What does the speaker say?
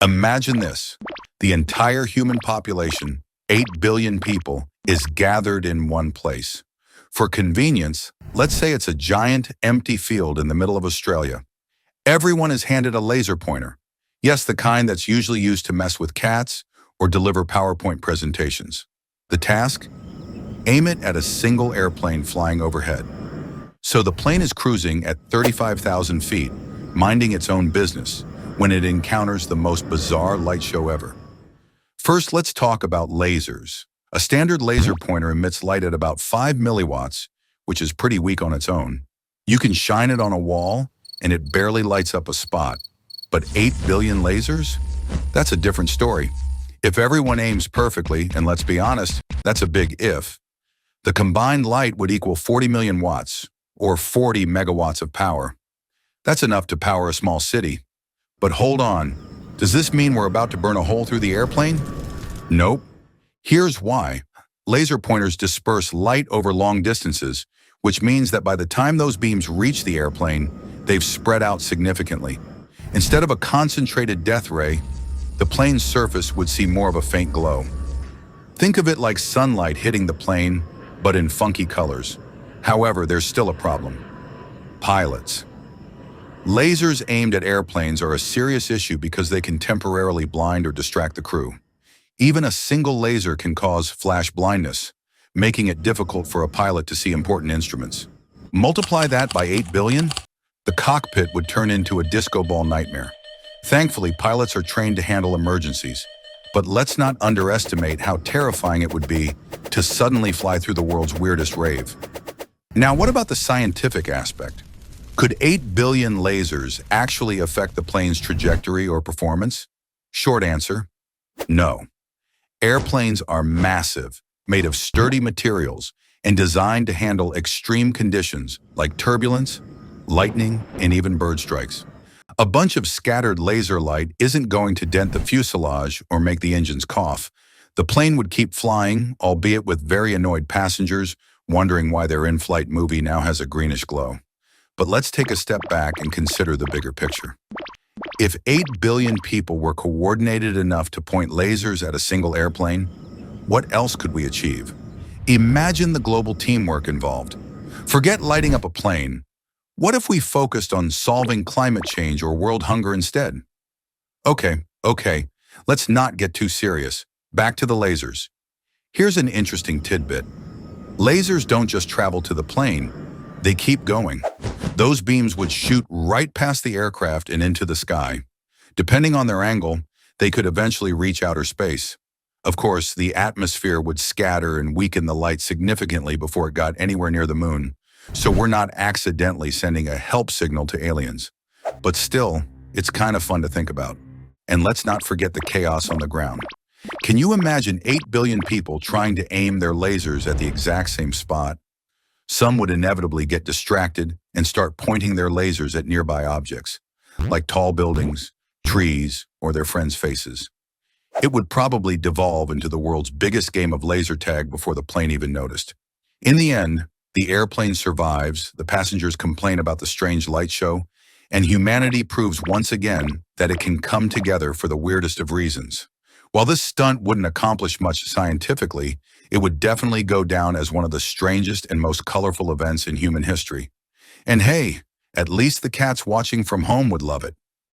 Imagine this. The entire human population, 8 billion people, is gathered in one place. For convenience, let's say it's a giant, empty field in the middle of Australia. Everyone is handed a laser pointer. Yes, the kind that's usually used to mess with cats or deliver PowerPoint presentations. The task? Aim it at a single airplane flying overhead. So the plane is cruising at 35,000 feet, minding its own business, when it encounters the most bizarre light show ever. First, let's talk about lasers. A standard laser pointer emits light at about 5 milliwatts, which is pretty weak on its own. You can shine it on a wall, and it barely lights up a spot. But 8 billion lasers? That's a different story. If everyone aims perfectly, and let's be honest, that's a big if, the combined light would equal 40 million watts, or 40 megawatts of power. That's enough to power a small city. But hold on, does this mean we're about to burn a hole through the airplane? Nope. Here's why. Laser pointers disperse light over long distances, which means that by the time those beams reach the airplane, they've spread out significantly. Instead of a concentrated death ray, the plane's surface would see more of a faint glow. Think of it like sunlight hitting the plane, but in funky colors. However, there's still a problem. Pilots. Lasers aimed at airplanes are a serious issue because they can temporarily blind or distract the crew. Even a single laser can cause flash blindness, making it difficult for a pilot to see important instruments. Multiply that by 8 billion, the cockpit would turn into a disco ball nightmare. Thankfully, pilots are trained to handle emergencies, but let's not underestimate how terrifying it would be to suddenly fly through the world's weirdest rave. Now, what about the scientific aspect? Could 8 billion lasers actually affect the plane's trajectory or performance? Short answer, no. Airplanes are massive, made of sturdy materials, and designed to handle extreme conditions like turbulence, lightning, and even bird strikes. A bunch of scattered laser light isn't going to dent the fuselage or make the engines cough. The plane would keep flying, albeit with very annoyed passengers, wondering why their in-flight movie now has a greenish glow. But let's take a step back and consider the bigger picture. If 8 billion people were coordinated enough to point lasers at a single airplane, what else could we achieve? Imagine the global teamwork involved. Forget lighting up a plane. What if we focused on solving climate change or world hunger instead? Okay, let's not get too serious. Back to the lasers. Here's an interesting tidbit. Lasers don't just travel to the plane, they keep going. Those beams would shoot right past the aircraft and into the sky. Depending on their angle, they could eventually reach outer space. Of course, the atmosphere would scatter and weaken the light significantly before it got anywhere near the moon, so we're not accidentally sending a help signal to aliens. But still, it's kind of fun to think about. And let's not forget the chaos on the ground. Can you imagine 8 billion people trying to aim their lasers at the exact same spot? Some would inevitably get distracted and start pointing their lasers at nearby objects, like tall buildings, trees, or their friends' faces. It would probably devolve into the world's biggest game of laser tag before the plane even noticed. In the end, the airplane survives, the passengers complain about the strange light show, and humanity proves once again that it can come together for the weirdest of reasons. While this stunt wouldn't accomplish much scientifically, it would definitely go down as one of the strangest and most colorful events in human history. And hey, at least the cats watching from home would love it.